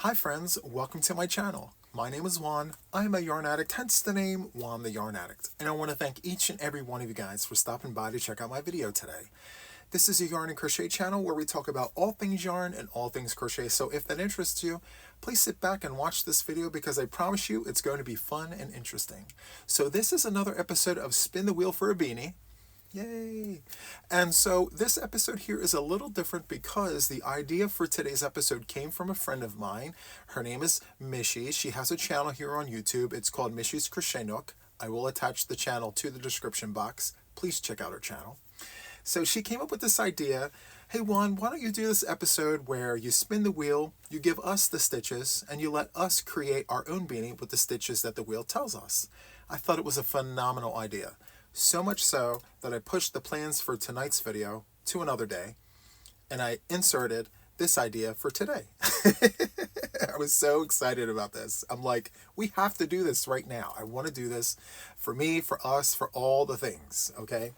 Hi friends, welcome to my channel. My name is Juan. I am a yarn addict, hence the name Juan the Yarn Addict. And I want to thank each and every one of you guys for stopping by to check out my video today. This is a yarn and crochet channel where we talk about all things yarn and all things crochet. So if that interests you, please sit back and watch this video because I promise you it's going to be fun and interesting. So this is another episode of Spin the Wheel for a Beanie. Yay! And so this episode here is a little different because the idea for today's episode came from a friend of mine. Her name is Michi. She has a channel here on YouTube. It's called Michi's Crochet Nook. I will attach the channel to the description box. Please check out her channel. So she came up with this idea. Hey Juan, why don't you do this episode where you spin the wheel, you give us the stitches, and you let us create our own beanie with the stitches that the wheel tells us. I thought it was a phenomenal idea. So much so that I pushed the plans for tonight's video to another day, and I inserted this idea for today. I was so excited about this. I'm like, we have to do this right now. I want to do this for me, for us, for all the things, okay?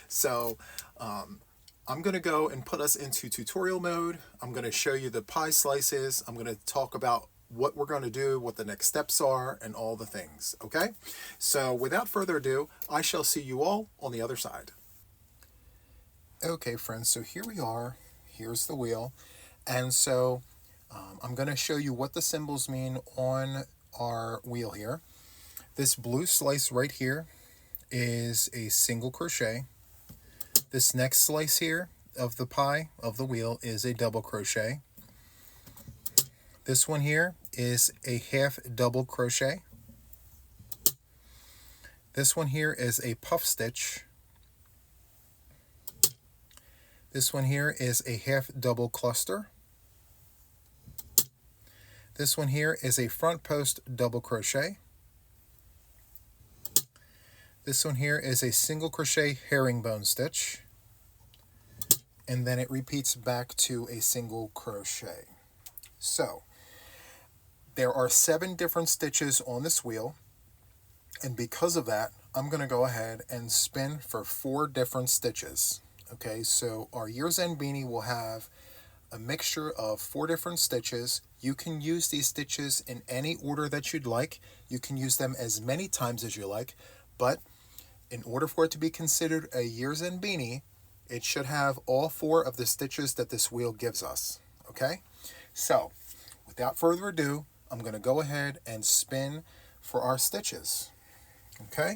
So I'm going to go and put us into tutorial mode. I'm going to show you the pie slices. I'm going to talk about what we're going to do, what the next steps are, and all the things, okay? So without further ado, I shall see you all on the other side. Okay, friends, so here we are. Here's the wheel. And so I'm going to show you what the symbols mean on our wheel here. This blue slice right here is a single crochet. This next slice here of the pie, of the wheel, is a double crochet. This one here is a half double crochet. This one here is a puff stitch. This one here is a half double cluster. This one here is a front post double crochet. This one here is a single crochet herringbone stitch. And then it repeats back to a single crochet. So there are 7 different stitches on this wheel, and because of that, I'm going to go ahead and spin for 4 different stitches. Okay, so our year's end beanie will have a mixture of 4 different stitches. You can use these stitches in any order that you'd like. You can use them as many times as you like, but in order for it to be considered a year's end beanie, it should have all 4 of the stitches that this wheel gives us. Okay, so without further ado, I'm going to go ahead and spin for our stitches. Okay,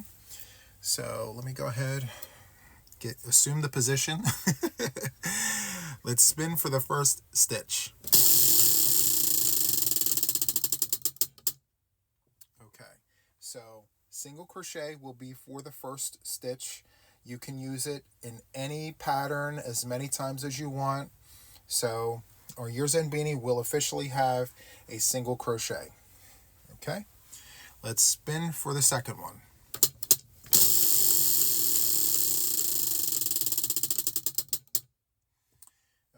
so let me go ahead, assume the position. Let's spin for the first stitch. Okay, so single crochet will be for the first stitch. You can use it in any pattern as many times as you want. So our year's end beanie will officially have a single crochet. Okay, let's spin for the second one.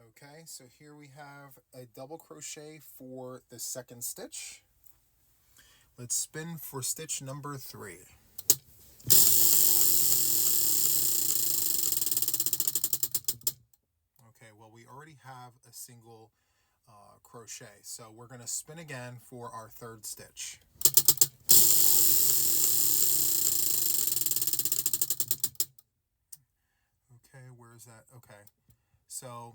Okay, so here we have a double crochet for the second stitch. Let's spin for stitch number 3. Okay, well, we already have a single crochet, so we're going to spin again for our third stitch. Okay, where is that? Okay, so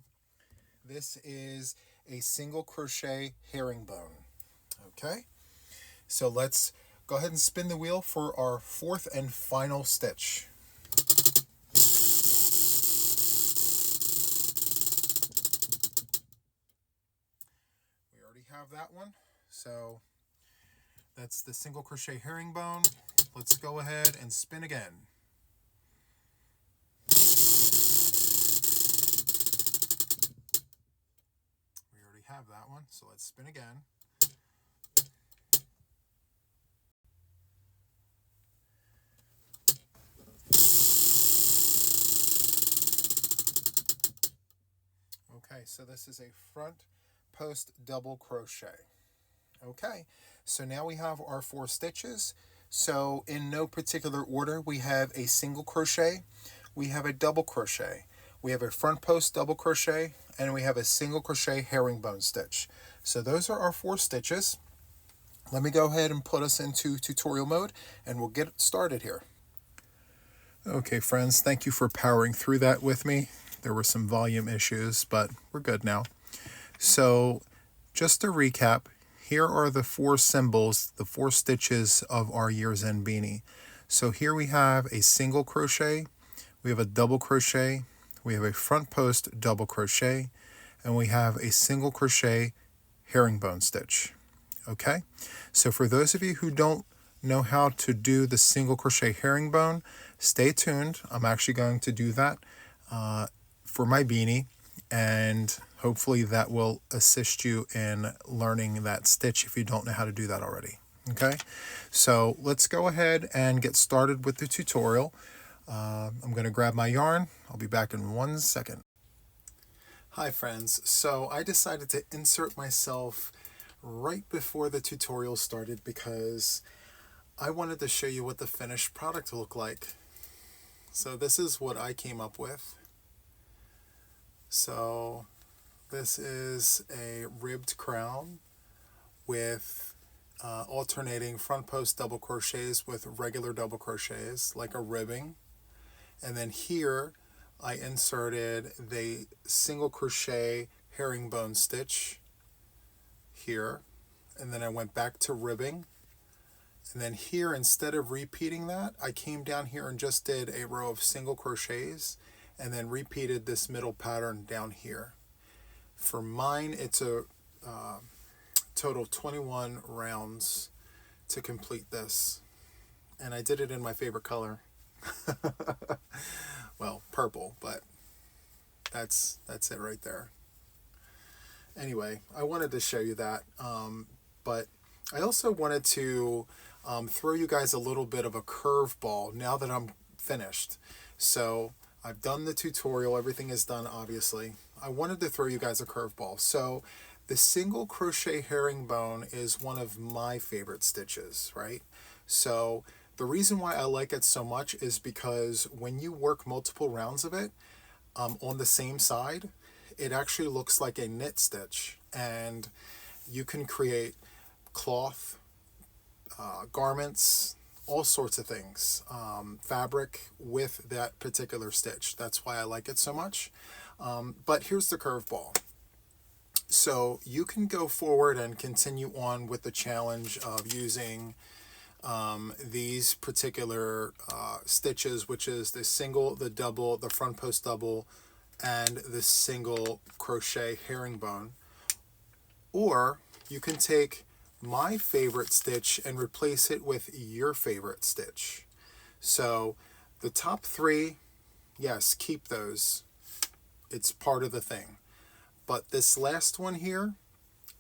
this is a single crochet herringbone. Okay, so let's go ahead and spin the wheel for our 4th and final stitch. Have that one, so that's the single crochet herringbone. Let's go ahead and spin again. We already have that one, so let's spin again. Okay, so this is a front post double crochet. Okay, so now we have our 4 stitches. So in no particular order, we have a single crochet, we have a double crochet, we have a front post double crochet, and we have a single crochet herringbone stitch. So those are our 4 stitches. Let me go ahead and put us into tutorial mode and we'll get started here. Okay friends, thank you for powering through that with me. There were some volume issues, but we're good now. So just to recap, here are the 4 symbols, the 4 stitches of our year's end beanie. So here we have a single crochet, we have a double crochet, we have a front post double crochet, and we have a single crochet herringbone stitch. Okay, so for those of you who don't know how to do the single crochet herringbone, stay tuned. I'm actually going to do that for my beanie, and hopefully that will assist you in learning that stitch if you don't know how to do that already. Okay, so let's go ahead and get started with the tutorial. I'm going to grab my yarn. I'll be back in 1 second. Hi friends, so I decided to insert myself right before the tutorial started because I wanted to show you what the finished product looked like. So this is what I came up with. So this is a ribbed crown with alternating front post double crochets with regular double crochets, like a ribbing. And then here I inserted the single crochet herringbone stitch here, and then I went back to ribbing, and then here, instead of repeating that, I came down here and just did a row of single crochets and then repeated this middle pattern down here. For mine, it's a total of 21 rounds to complete this, and I did it in my favorite color. Well, purple, but that's it right there. Anyway, I wanted to show you that, but I also wanted to throw you guys a little bit of a curveball now that I'm finished. So I've done the tutorial, everything is done obviously. I wanted to throw you guys a curveball. So the single crochet herringbone is one of my favorite stitches, right? So the reason why I like it so much is because when you work multiple rounds of it on the same side, it actually looks like a knit stitch, and you can create cloth, garments, all sorts of things, fabric with that particular stitch. That's why I like it so much. But here's the curveball. So you can go forward and continue on with the challenge of using these particular stitches, which is the single, the double, the front post double, and the single crochet herringbone. Or you can take my favorite stitch and replace it with your favorite stitch. So the top 3, yes, keep those. It's part of the thing. But this last one here,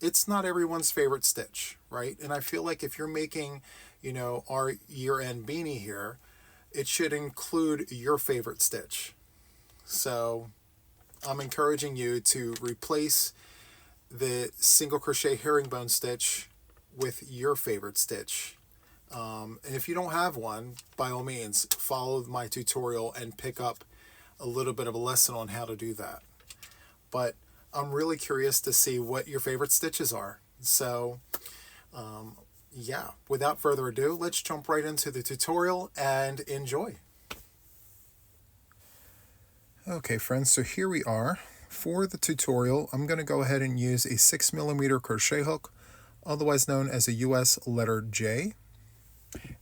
it's not everyone's favorite stitch, right? And I feel like if you're making, you know, our year-end beanie here, it should include your favorite stitch. So I'm encouraging you to replace the single crochet herringbone stitch with your favorite stitch. And if you don't have one, by all means, follow my tutorial and pick up a little bit of a lesson on how to do that. But I'm really curious to see what your favorite stitches are. So yeah, without further ado, let's jump right into the tutorial and enjoy. Okay friends, so here we are. For the tutorial, I'm going to go ahead and use a 6mm crochet hook, otherwise known as a US letter J.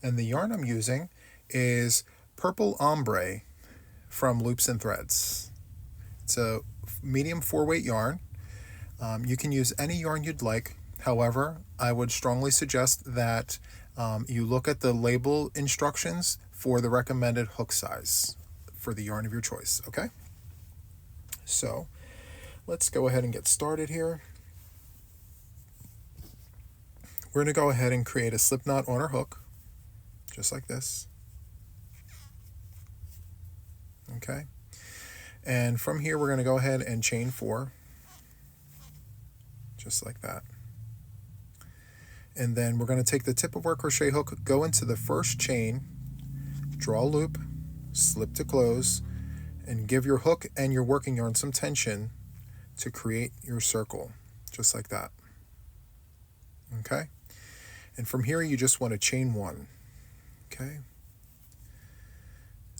And the yarn I'm using is Purple Ombre from Loops and Threads. It's a medium 4-weight yarn. You can use any yarn you'd like. However, I would strongly suggest that you look at the label instructions for the recommended hook size for the yarn of your choice, okay? So let's go ahead and get started here. We're going to go ahead and create a slip knot on our hook, just like this. Okay. And from here, we're going to go ahead and chain 4, just like that. And then we're going to take the tip of our crochet hook, go into the first chain, draw a loop, slip to close, and give your hook and your working yarn some tension to create your circle, just like that. Okay, and from here you just want to chain 1. Okay,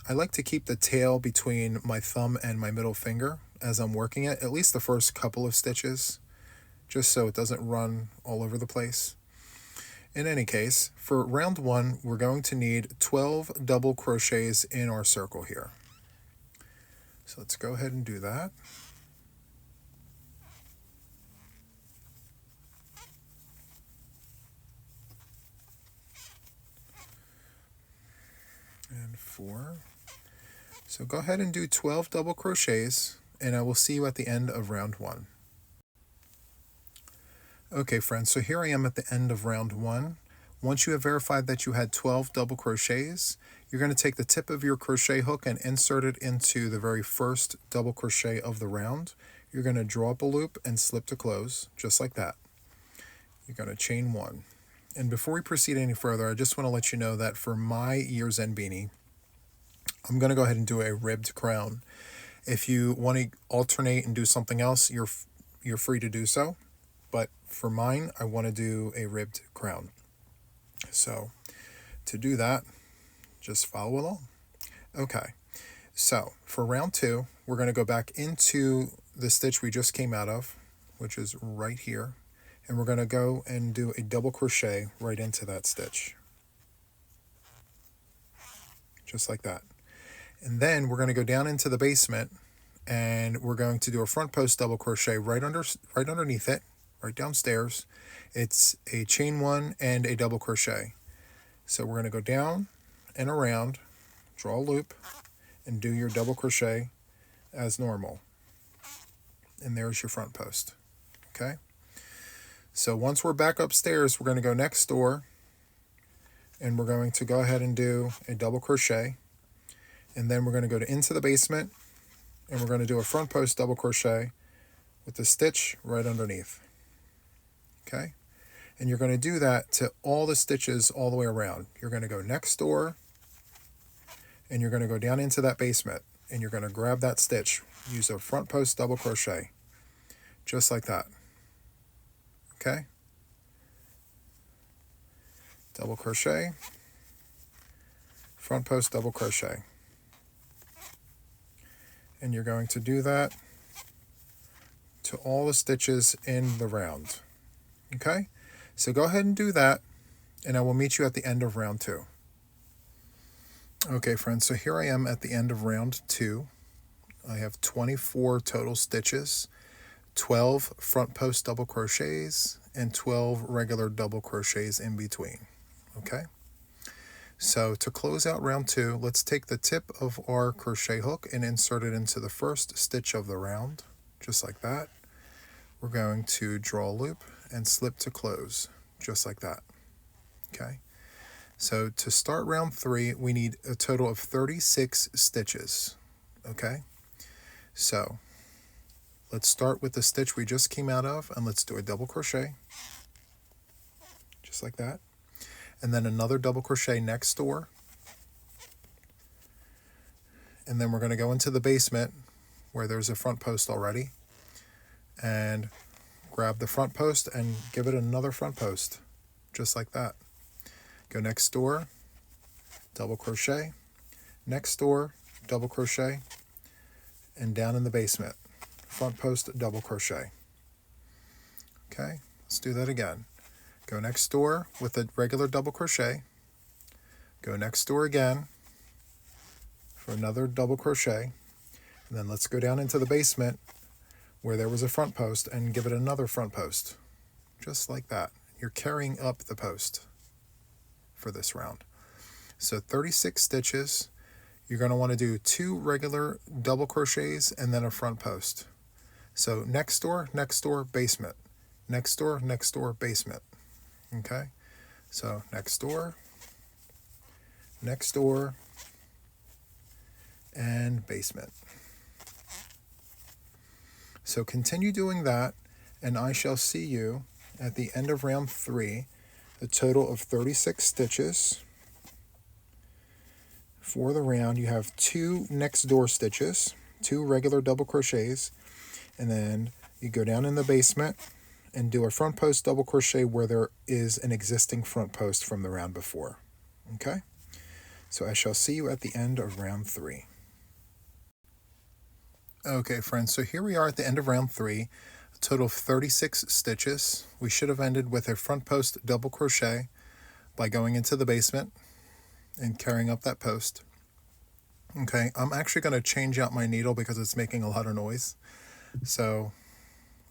I like to keep the tail between my thumb and my middle finger as I'm working it, at least the first couple of stitches, just so it doesn't run all over the place. In any case, for round 1, we're going to need 12 double crochets in our circle here. So let's go ahead and do that. And 4. So go ahead and do 12 double crochets, and I will see you at the end of round 1. Okay friends, so here I am at the end of round 1. Once you have verified that you had 12 double crochets, you're going to take the tip of your crochet hook and insert it into the very first double crochet of the round. You're going to draw up a loop and slip to close, just like that. You're going to chain 1. And before we proceed any further, I just want to let you know that for my year's end beanie, I'm going to go ahead and do a ribbed crown. If you want to alternate and do something else, you're free to do so. But for mine, I want to do a ribbed crown. So to do that, just follow along. Okay, so for round 2, we're going to go back into the stitch we just came out of, which is right here. And we're going to go and do a double crochet right into that stitch. Just like that. And then we're going to go down into the basement and we're going to do a front post double crochet right underneath it, right downstairs. It's a chain 1 and a double crochet. So we're going to go down and around, draw a loop, and do your double crochet as normal. And there's your front post. Okay? So once we're back upstairs, we're going to go next door and we're going to go ahead and do a double crochet. And then we're going to go into the basement and we're going to do a front post double crochet with the stitch right underneath. Okay? And you're going to do that to all the stitches all the way around. You're going to go next door and you're going to go down into that basement and you're going to grab that stitch. Use a front post double crochet. Just like that. Okay? Double crochet. Front post double crochet. And you're going to do that to all the stitches in the round. Okay? So go ahead and do that, and I will meet you at the end of round 2. Okay, friends, so here I am at the end of round 2. I have 24 total stitches, 12 front post double crochets, and 12 regular double crochets in between. Okay? So to close out round 2, let's take the tip of our crochet hook and insert it into the first stitch of the round, just like that. We're going to draw a loop and slip to close, just like that. Okay. So to start round 3, we need a total of 36 stitches. Okay. So let's start with the stitch we just came out of and let's do a double crochet, just like that. And then another double crochet next door. And then we're going to go into the basement where there's a front post already and grab the front post and give it another front post, just like that. Go next door, double crochet, next door, double crochet, and down in the basement, front post double crochet. Okay, let's do that again. Go next door with a regular double crochet, go next door again for another double crochet, and then let's go down into the basement where there was a front post and give it another front post, just like that. You're carrying up the post for this round. So 36 stitches. You're going to want to do 2 regular double crochets and then a front post. So next door, basement, next door, basement. Okay, so next door, and basement. So continue doing that, and I shall see you at the end of round 3, a total of 36 stitches. For the round, you have 2 next door stitches, 2 regular double crochets, and then you go down in the basement and do a front post double crochet where there is an existing front post from the round before. Okay? So I shall see you at the end of round 3. Okay, friends, so here we are at the end of round 3, a total of 36 stitches. We should have ended with a front post double crochet by going into the basement and carrying up that post. Okay, I'm actually going to change out my needle because it's making a lot of noise. So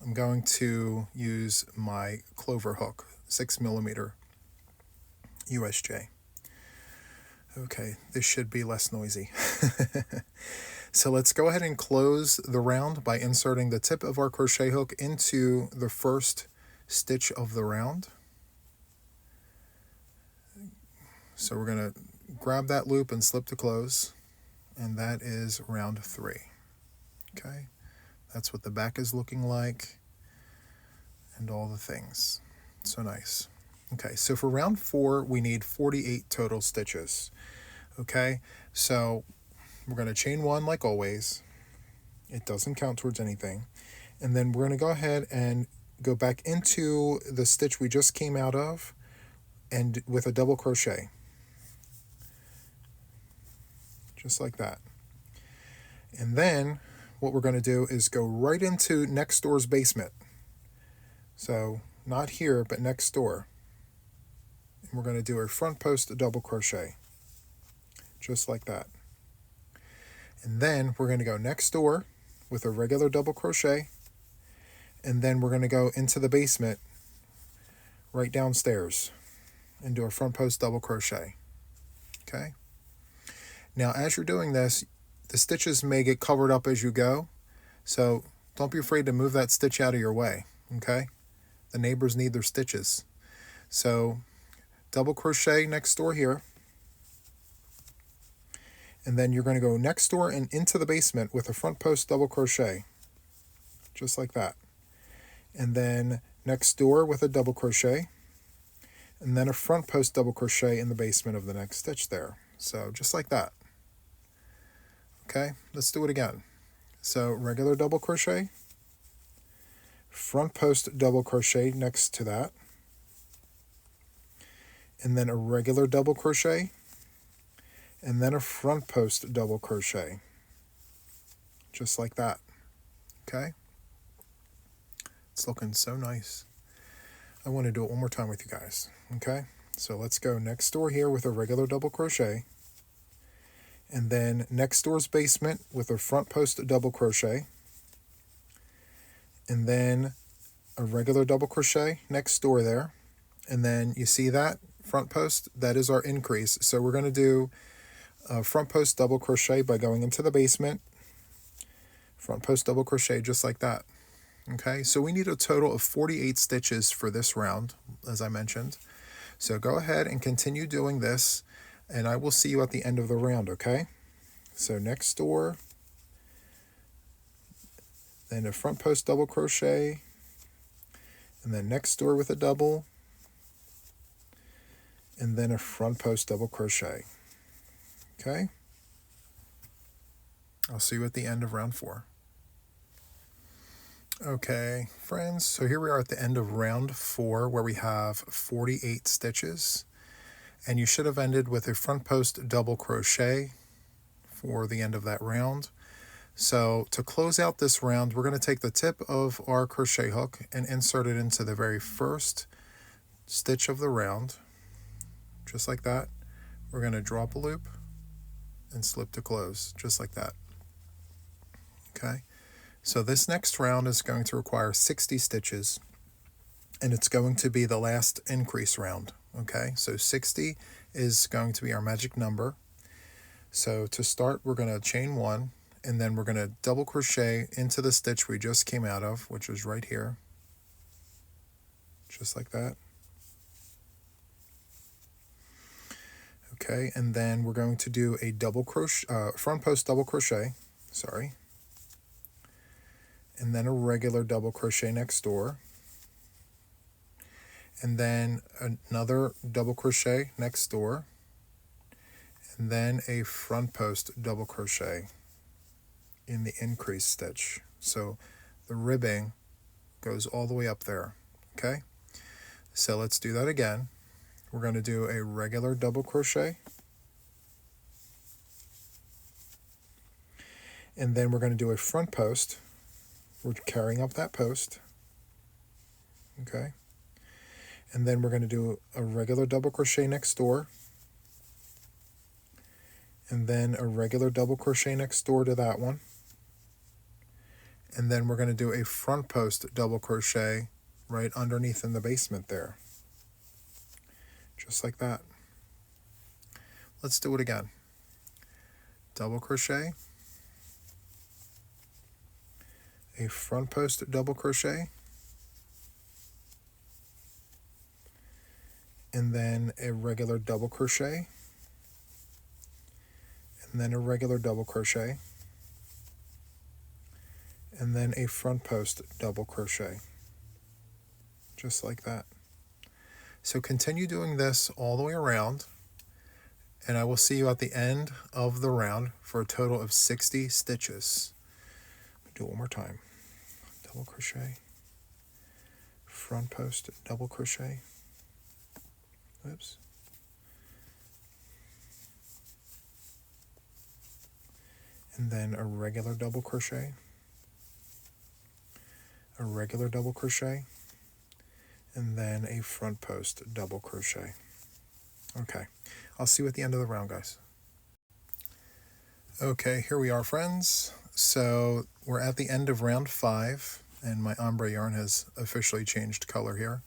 I'm going to use my clover hook, 6mm USJ. Okay, this should be less noisy. So let's go ahead and close the round by inserting the tip of our crochet hook into the first stitch of the round. So we're going to grab that loop and slip to close, and that is round 3. Okay, that's what the back is looking like and all the things. So nice. Okay, so for round 4 we need 48 total stitches. Okay, so we're going to chain 1 like always. It doesn't count towards anything. And then we're going to go ahead and go back into the stitch we just came out of and with a double crochet. Just like that. And then what we're going to do is go right into next door's basement. So not here, but next door. And we're going to do a front post double crochet. Just like that. And then we're going to go next door with a regular double crochet, and then we're going to go into the basement right downstairs and do a front post double crochet. Okay? Now as you're doing this, the stitches may get covered up as you go, so don't be afraid to move that stitch out of your way. Okay? The neighbors need their stitches. So double crochet next door here. And then you're going to go next door and into the basement with a front post double crochet, just like that. And then next door with a double crochet, and then a front post double crochet in the basement of the next stitch there. So just like that. Okay, let's do it again. So regular double crochet, front post double crochet next to that, and then a regular double crochet, and then a front post double crochet, just like that. Okay, it's looking so nice. I want to do it one more time with you guys. Okay, so let's go next door here with a regular double crochet, and then next door's basement with a front post double crochet, and then a regular double crochet next door there, and then you see that front post, that is our increase. So we're going to do a front post double crochet by going into the basement, front post double crochet just like that. Okay, so we need a total of 48 stitches for this round, as I mentioned. So go ahead and continue doing this, and I will see you at the end of the round. Okay, so next door, then a front post double crochet, and then next door with a double, and then a front post double crochet. Okay, I'll see you at the end of round 4. Okay, friends, so here we are at the end of round 4 where we have 48 stitches, and you should have ended with a front post double crochet for the end of that round. So to close out this round, we're going to take the tip of our crochet hook and insert it into the very first stitch of the round, just like that. We're going to drop a loop and slip to close, just like that. Okay, so this next round is going to require 60 stitches, and it's going to be the last increase round. Okay, so 60 is going to be our magic number. So to start, we're going to chain 1, and then we're going to double crochet into the stitch we just came out of, which is right here, just like that. Okay, and then we're going to do a double crochet, front post double crochet, sorry, and then a regular double crochet next door, and then another double crochet next door, and then a front post double crochet in the increase stitch. So the ribbing goes all the way up there, Okay, so let's do that again. We're going to do a regular double crochet, and then we're going to do a front post. We're carrying up that post, okay, and then we're going to do a regular double crochet next door, and then a regular double crochet next door to that one, and then we're going to do a front post double crochet right underneath in the basement there, just like that. Let's do it again. Double crochet, a front post double crochet, and then a regular double crochet, and then a regular double crochet, and then a front post double crochet, just like that. So continue doing this all the way around, and I will see you at the end of the round for a total of 60 stitches. Do it one more time. Double crochet, front post double crochet, oops, and then a regular double crochet, a regular double crochet, and then a front post double crochet. Okay, I'll see you at the end of the round, guys. Okay, here we are, friends. So we're at the end of round 5, and my ombre yarn has officially changed color here.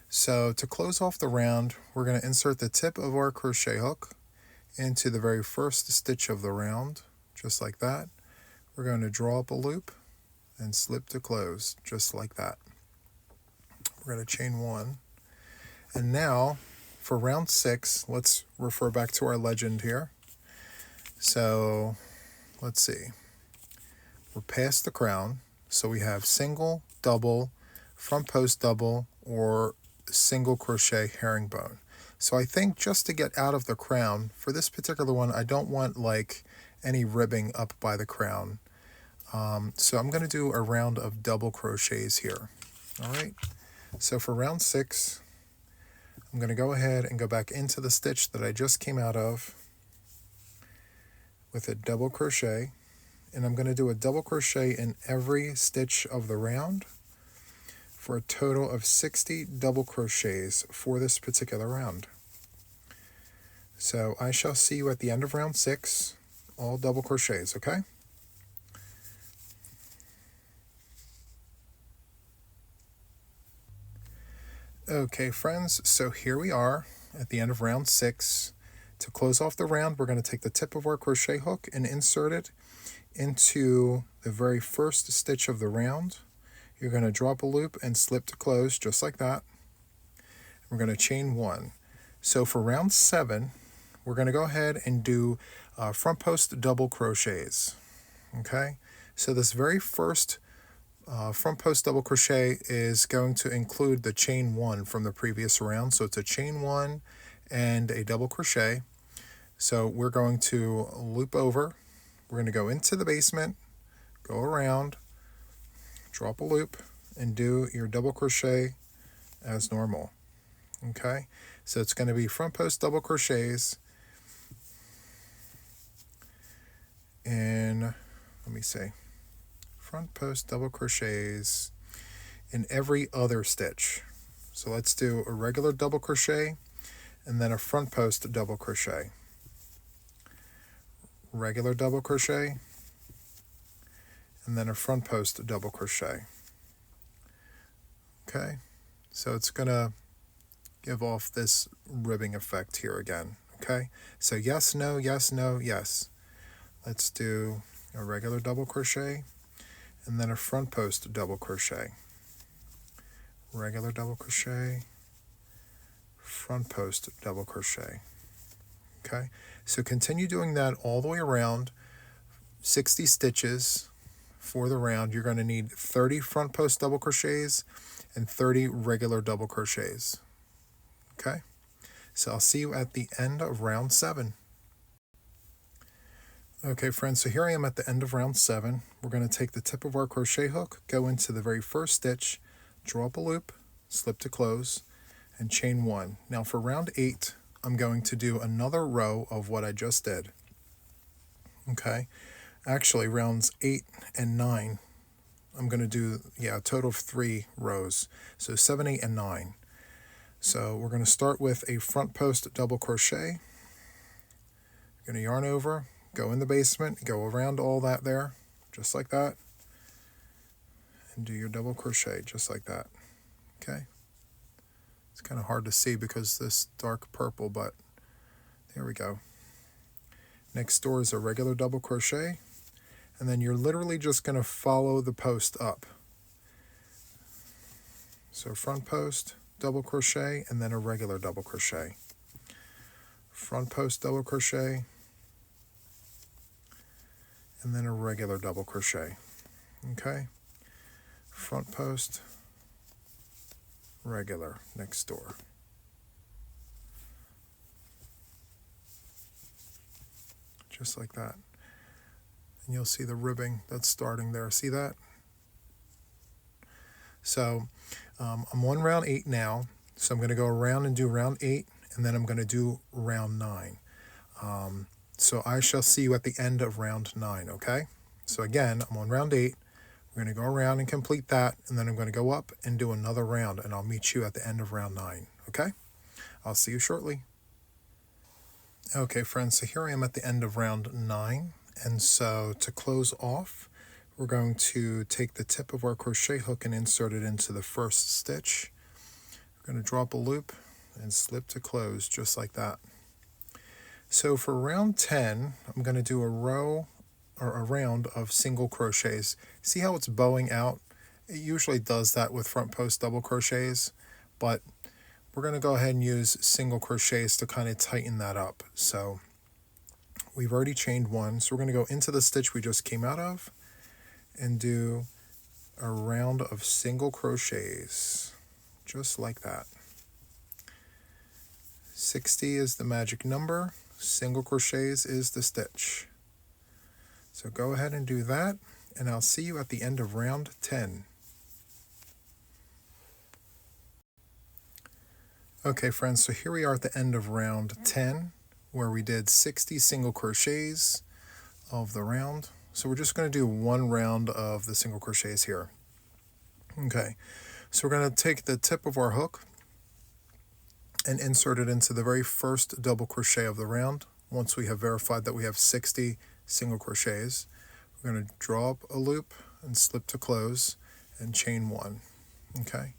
So to close off the round, we're going to insert the tip of our crochet hook into the very first stitch of the round, just like that. We're going to draw up a loop and slip to close, just like that. We're going to chain 1. And now for round 6, let's refer back to our legend here. So let's see. We're past the crown, so we have single, double, front post double, or single crochet herringbone. So I think just to get out of the crown, for this particular one, I don't want like any ribbing up by the crown. So I'm going to do a round of double crochets here. All right. So for round 6, I'm going to go ahead and go back into the stitch that I just came out of with a double crochet, and I'm going to do a double crochet in every stitch of the round for a total of 60 double crochets for this particular round. So I shall see you at the end of round 6, all double crochets, okay? Okay, friends, so here we are at the end of round 6. To close off the round, we're going to take the tip of our crochet hook and insert it into the very first stitch of the round. You're going to drop a loop and slip to close, just like that. We're going to chain 1. So for round 7, we're going to go ahead and do front post double crochets. Okay, so this very first front post double crochet is going to include the chain 1 from the previous round. So it's a chain 1 and a double crochet. So we're going to loop over. We're going to go into the basement, go around, drop a loop, and do your double crochet as normal. Okay, so it's going to be front post double crochets, and let me see, front post double crochets in every other stitch. So let's do a regular double crochet and then a front post double crochet, regular double crochet, and then a front post double crochet. Okay, so it's gonna give off this ribbing effect here again. Okay, so yes, no, yes, no, yes. Let's do a regular double crochet and then a front post double crochet, regular double crochet, front post double crochet. Okay, so continue doing that all the way around, 60 stitches for the round. You're going to need 30 front post double crochets and 30 regular double crochets. Okay, so I'll see you at the end of round 7. Okay, friends, so here I am at the end of round 7. We're going to take the tip of our crochet hook, go into the very first stitch, draw up a loop, slip to close, and chain 1. Now for round 8, I'm going to do another row of what I just did. Okay, actually rounds 8 and 9, I'm going to do, a total of 3 rows. So 7, 8, and 9. So we're going to start with a front post double crochet. You're going to yarn over, go in the basement, go around all that there, just like that, and do your double crochet just like that. Okay, it's kind of hard to see because this dark purple, but there we go. Next door is a regular double crochet, and then you're literally just going to follow the post up. So front post, double crochet, and then a regular double crochet. Front post double crochet, and then a regular double crochet. Okay, front post, regular, next door. Just like that. And you'll see the ribbing that's starting there. See that? So I'm on round 8 now. So I'm going to go around and do round 8, and then I'm going to do round 9. So I shall see you at the end of round 9, okay? So again, I'm on round 8. We're going to go around and complete that, and then I'm going to go up and do another round, and I'll meet you at the end of round 9, okay? I'll see you shortly. Okay, friends, so here I am at the end of round 9, and so to close off, we're going to take the tip of our crochet hook and insert it into the first stitch. We're going to drop a loop and slip to close just like that. So for round 10, I'm going to do a row or a round of single crochets. See how it's bowing out? It usually does that with front post double crochets, but we're going to go ahead and use single crochets to kind of tighten that up. So we've already chained 1, so we're going to go into the stitch we just came out of and do a round of single crochets just like that. 60 is the magic number, single crochets is the stitch. So go ahead and do that, and I'll see you at the end of round 10. Okay, friends, so here we are at the end of round 10, where we did 60 single crochets of the round. So we're just going to do 1 round of the single crochets here. Okay, so we're going to take the tip of our hook and insert it into the very first double crochet of the round. Once we have verified that we have 60 single crochets, we're going to draw up a loop and slip to close and chain 1. Okay,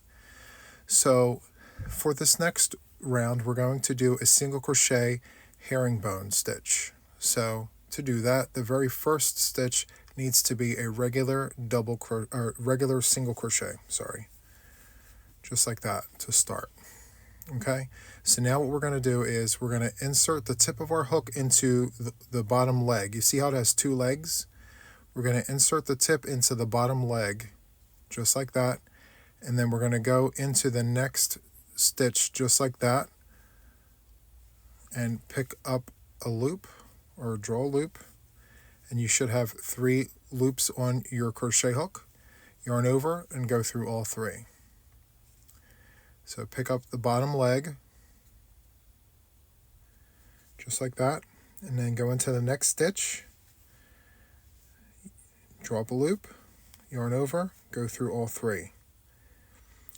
so for this next round, we're going to do a single crochet herringbone stitch. So to do that, the very first stitch needs to be a regular regular single crochet, just like that to start. Okay, so now what we're going to do is we're going to insert the tip of our hook into the bottom leg. You see how it has 2 legs? We're going to insert the tip into the bottom leg, just like that, and then we're going to go into the next stitch just like that and pick up a loop or draw a loop, and you should have 3 loops on your crochet hook. Yarn over and go through all 3. So pick up the bottom leg just like that, and then go into the next stitch, drop a loop, yarn over, go through all 3.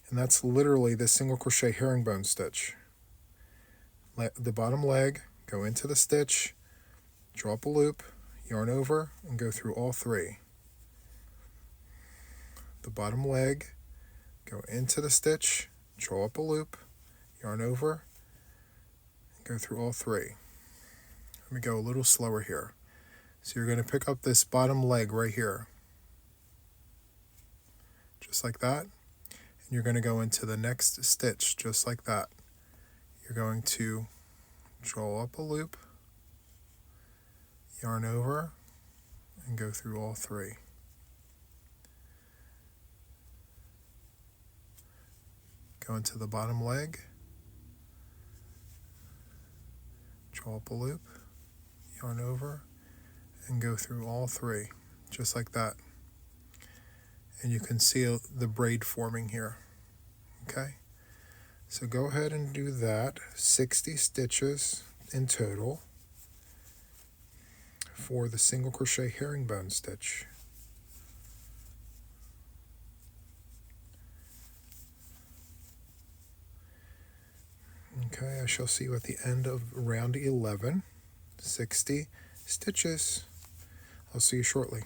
And that's literally the single crochet herringbone stitch. Let the bottom leg, go into the stitch, drop a loop, yarn over, and go through all 3. The bottom leg, go into the stitch, draw up a loop, yarn over, and go through all 3. Let me go a little slower here. So you're going to pick up this bottom leg right here, just like that. And you're going to go into the next stitch just like that. You're going to draw up a loop, yarn over, and go through all 3. Go into the bottom leg, draw up a loop, yarn over, and go through all 3, just like that. And you can see the braid forming here. Okay, So go ahead and do that, 60 stitches in total for the single crochet herringbone stitch. Okay, I shall see you at the end of round 11, 60 stitches. I'll see you shortly.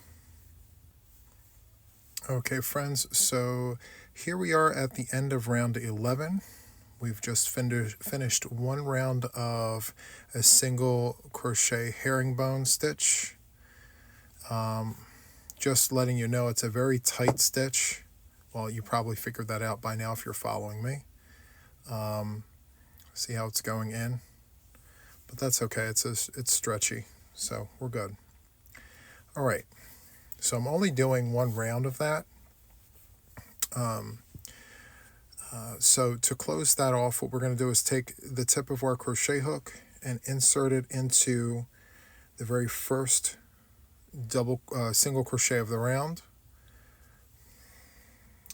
Okay, friends, so here we are at the end of round 11. We've just finished one round of a single crochet herringbone stitch. Just letting you know it's a very tight stitch. Well, you probably figured that out by now if you're following me. See how it's going in? But that's okay, it's stretchy, so we're good. All right, so I'm only doing one round of that. So to close that off, what we're going to do is take the tip of our crochet hook and insert it into the very first single crochet of the round,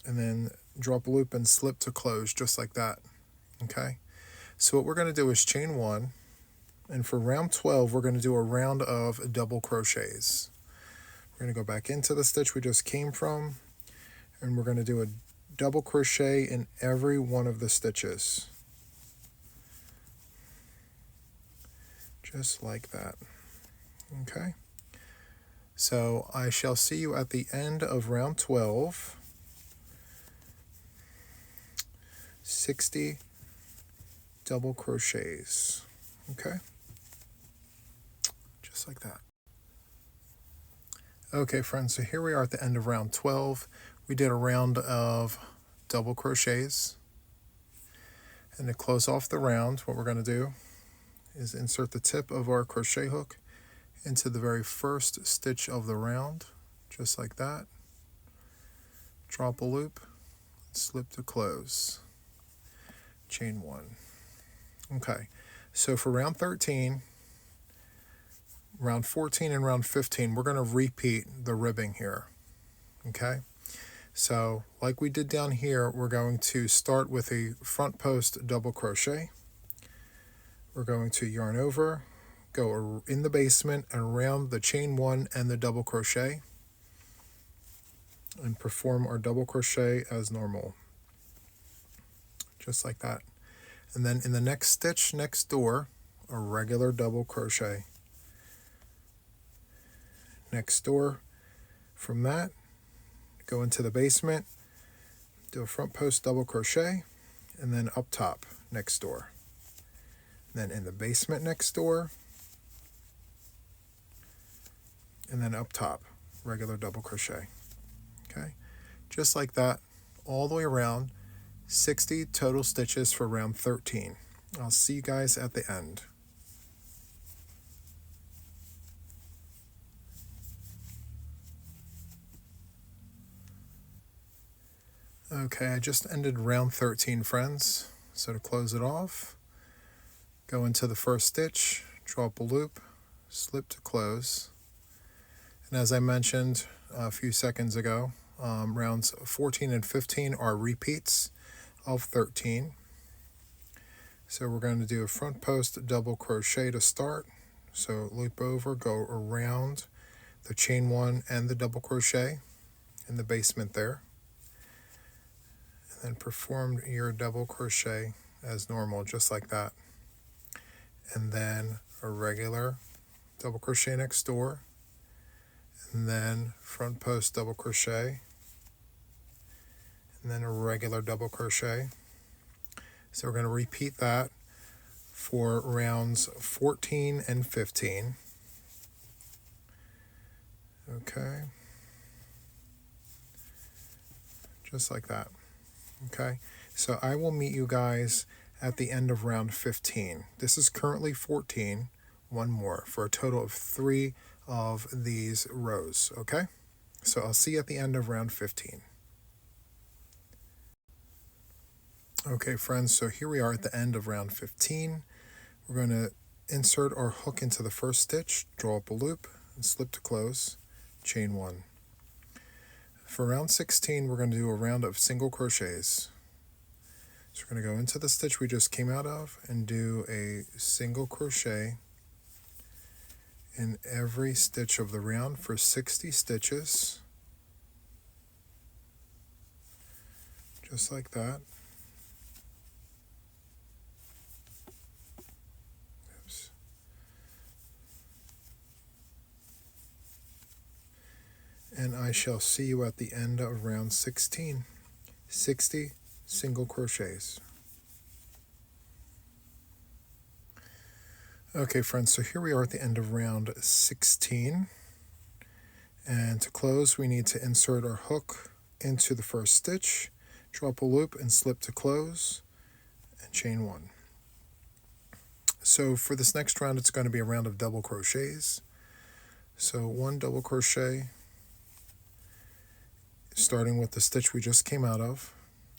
and then drop a loop and slip to close, just like that. Okay, so what we're going to do is chain one, and for round 12 we're going to do a round of double crochets. We're going to go back into the stitch we just came from, and we're going to do a double crochet in every one of the stitches, just like that. Okay, so I shall see you at the end of round 12. 60 double crochets. Okay, just like that. Okay, friends, so here we are at the end of round 12. We did a round of double crochets, and to close off the round, what we're going to do is insert the tip of our crochet hook into the very first stitch of the round, just like that. Drop a loop, slip to close, chain one. Okay, so for round 13, round 14, and round 15, we're going to repeat the ribbing here. Okay, so like we did down here, we're going to start with a front post double crochet. We're going to yarn over, go in the basement and around the chain one and the double crochet, and perform our double crochet as normal, just like that. And then in the next stitch next door, a regular double crochet. Next door, from that, go into the basement, do a front post double crochet, and then up top next door. Then in the basement next door, and then up top, regular double crochet. Okay, just like that, all the way around. 60 total stitches for round 13. I'll see you guys at the end. Okay, I just ended round 13, friends. So to close it off, go into the first stitch, drop a loop, slip to close. And as I mentioned a few seconds ago, rounds 14 and 15 are repeats of 13. So we're going to do a front post double crochet to start. So loop over, go around the chain one and the double crochet in the basement there, and then perform your double crochet as normal, just like that. And then a regular double crochet next door, and then front post double crochet, and then a regular double crochet. So we're going to repeat that for rounds 14 and 15. Okay, just like that. Okay, so I will meet you guys at the end of round 15. This is currently 14, one more, for a total of 3 of these rows. Okay, so I'll see you at the end of round 15. Okay, friends, so here we are at the end of round 15. We're going to insert our hook into the first stitch, draw up a loop, and slip to close, chain one. For round 16, we're going to do a round of single crochets. So we're going to go into the stitch we just came out of and do a single crochet in every stitch of the round for 60 stitches, just like that. Oops. And I shall see you at the end of round 16. 60 single crochets. Okay friends, so here we are at the end of round 16, and to close we need to insert our hook into the first stitch, drop a loop and slip to close, and chain 1. So for this next round it's going to be a round of double crochets. So 1 double crochet starting with the stitch we just came out of,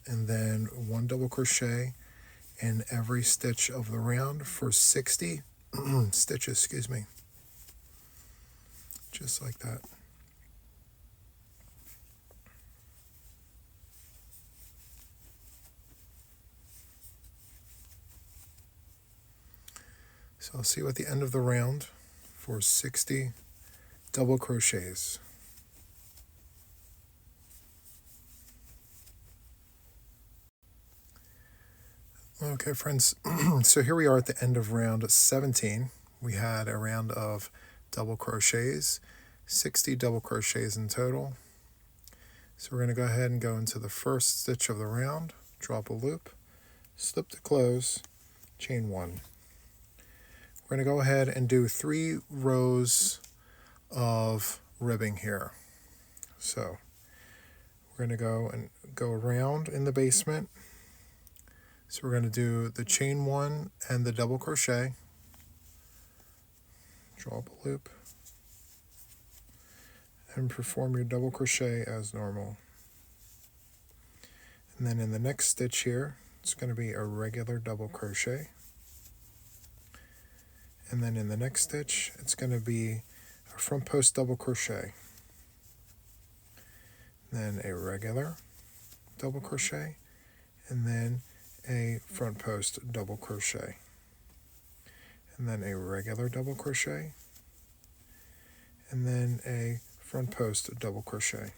and then 1 double crochet in every stitch of the round for 60 stitches, excuse me, just like that. So I'll see you at the end of the round for 60 double crochets. Okay friends, so here we are at the end of round 17. We had a round of double crochets, 60 double crochets in total. So we're going to go ahead and go into the first stitch of the round, drop a loop, slip to close, chain 1. We're going to go ahead and do 3 rows of ribbing here. So we're going to go around in the basement. So we're going to do the chain 1 and the double crochet, draw up a loop, and perform your double crochet as normal. And then in the next stitch here, it's going to be a regular double crochet. And then in the next stitch, it's going to be a front post double crochet. Then a regular double crochet, and then a front post double crochet, and then a regular double crochet, and then a front post double crochet.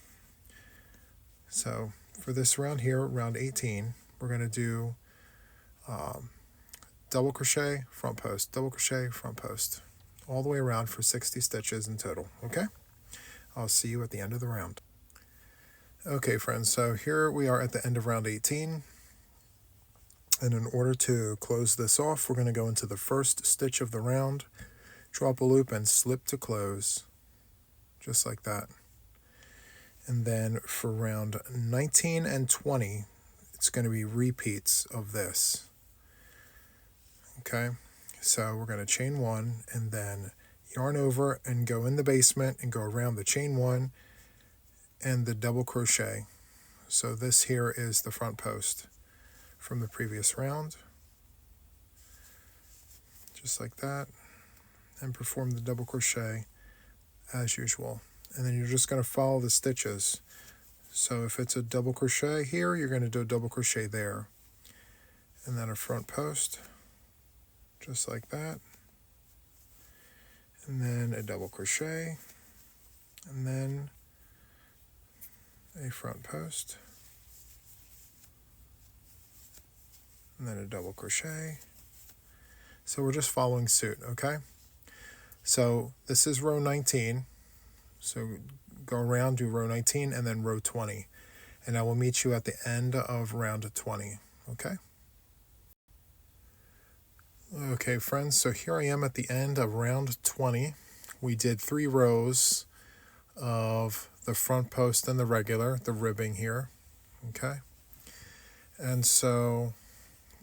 So for this round here, round 18, we're going to do double crochet, front post, double crochet, front post, all the way around for 60 stitches in total. Okay, I'll see you at the end of the round. Okay friends, so here we are at the end of round 18. And in order to close this off, we're going to go into the first stitch of the round, drop a loop and slip to close, just like that. And then for round 19 and 20, it's going to be repeats of this. Okay, so we're going to chain 1 and then yarn over and go in the basement and go around the chain 1 and the double crochet. So this here is the front post from the previous round, just like that, and perform the double crochet as usual. And then you're just going to follow the stitches. So if it's a double crochet here, you're going to do a double crochet there, and then a front post, just like that, and then a double crochet, and then a front post, and then a double crochet. So we're just following suit, okay? So this is row 19. So go around, do row 19, and then row 20. And I will meet you at the end of round 20, okay? Okay, friends, so here I am at the end of round 20. We did 3 rows of the front post and the regular, the ribbing here, okay? And so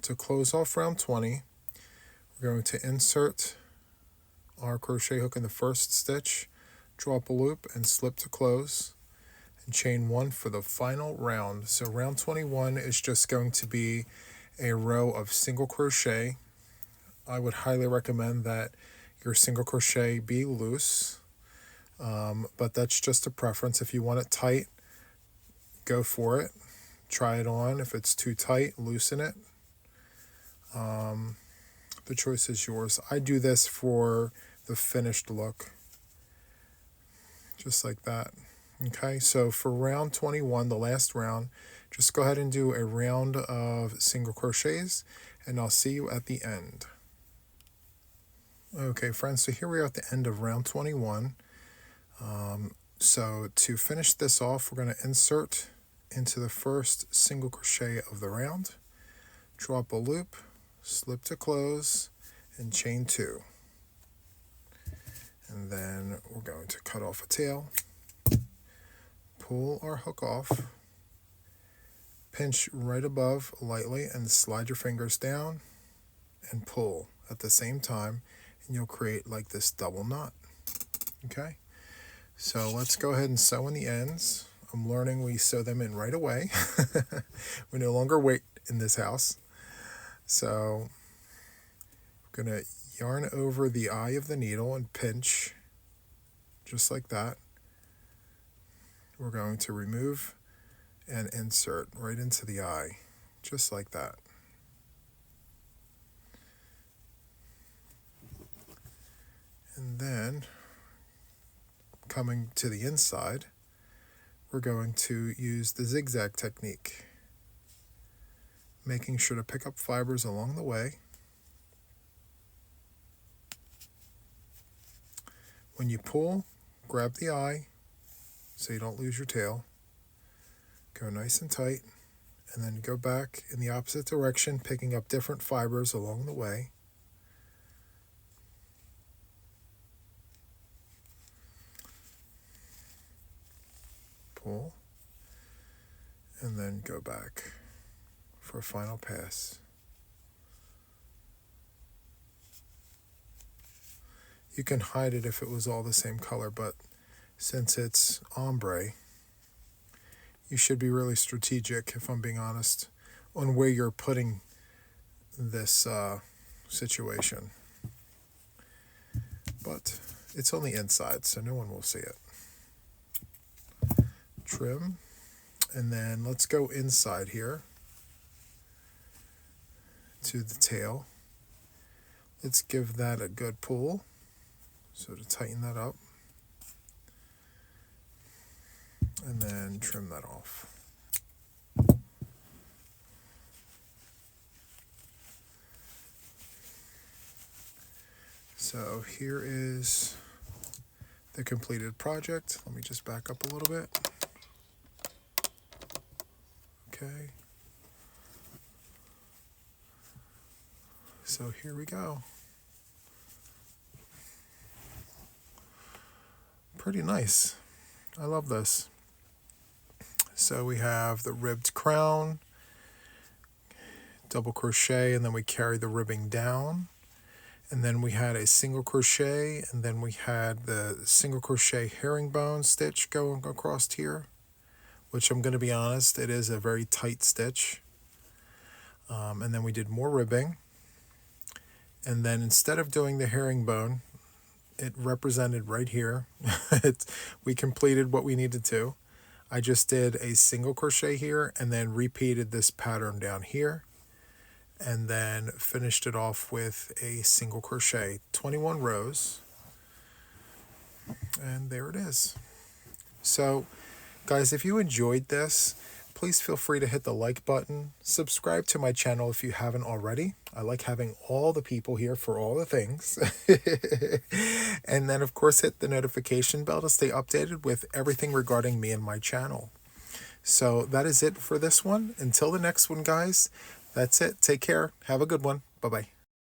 to close off round 20, we're going to insert our crochet hook in the first stitch, drop a loop and slip to close, and chain 1 for the final round. So round 21 is just going to be a row of single crochet. I would highly recommend that your single crochet be loose, but that's just a preference. If you want it tight, go for it. Try it on. If it's too tight, loosen it. The choice is yours. I do this for the finished look, just like that. Okay, so for round 21, the last round, just go ahead and do a round of single crochets, and I'll see you at the end. Okay, friends, so here we are at the end of round 21. So to finish this off, we're going to insert into the first single crochet of the round, drop a loop, slip to close, and chain 2. And then we're going to cut off a tail, pull our hook off, pinch right above lightly and slide your fingers down and pull at the same time, and you'll create like this double knot. Okay, so let's go ahead and sew in the ends. I'm learning we sew them in right away. We no longer wait in this house. So I'm going to yarn over the eye of the needle and pinch just like that. We're going to remove and insert right into the eye, just like that. And then coming to the inside, we're going to use the zigzag technique, making sure to pick up fibers along the way. When you pull, grab the eye so you don't lose your tail. Go nice and tight, and then go back in the opposite direction, picking up different fibers along the way. Pull, and then go back for a final pass. You can hide it if it was all the same color, but since it's ombre, you should be really strategic, if I'm being honest, on where you're putting this situation. But it's on the inside, so no one will see it. Trim, and then let's go inside here to the tail. Let's give that a good pull. So to tighten that up, and then trim that off. So here is the completed project. Let me just back up a little bit. Okay. So here we go. Pretty nice. I love this. So we have the ribbed crown, double crochet, and then we carry the ribbing down. And then we had a single crochet, and then we had the single crochet herringbone stitch going across here, which I'm going to be honest, it is a very tight stitch. And then we did more ribbing. And then instead of doing the herringbone, it represented right here. We completed what we needed to. I just did a single crochet here and then repeated this pattern down here, and then finished it off with a single crochet, 21 rows, and there it is. So guys, if you enjoyed this, please feel free to hit the like button, subscribe to my channel if you haven't already. I like having all the people here for all the things. And then of course hit the notification bell to stay updated with everything regarding me and my channel. So that is it for this one. Until the next one, guys, that's it. Take care. Have a good one. Bye-bye.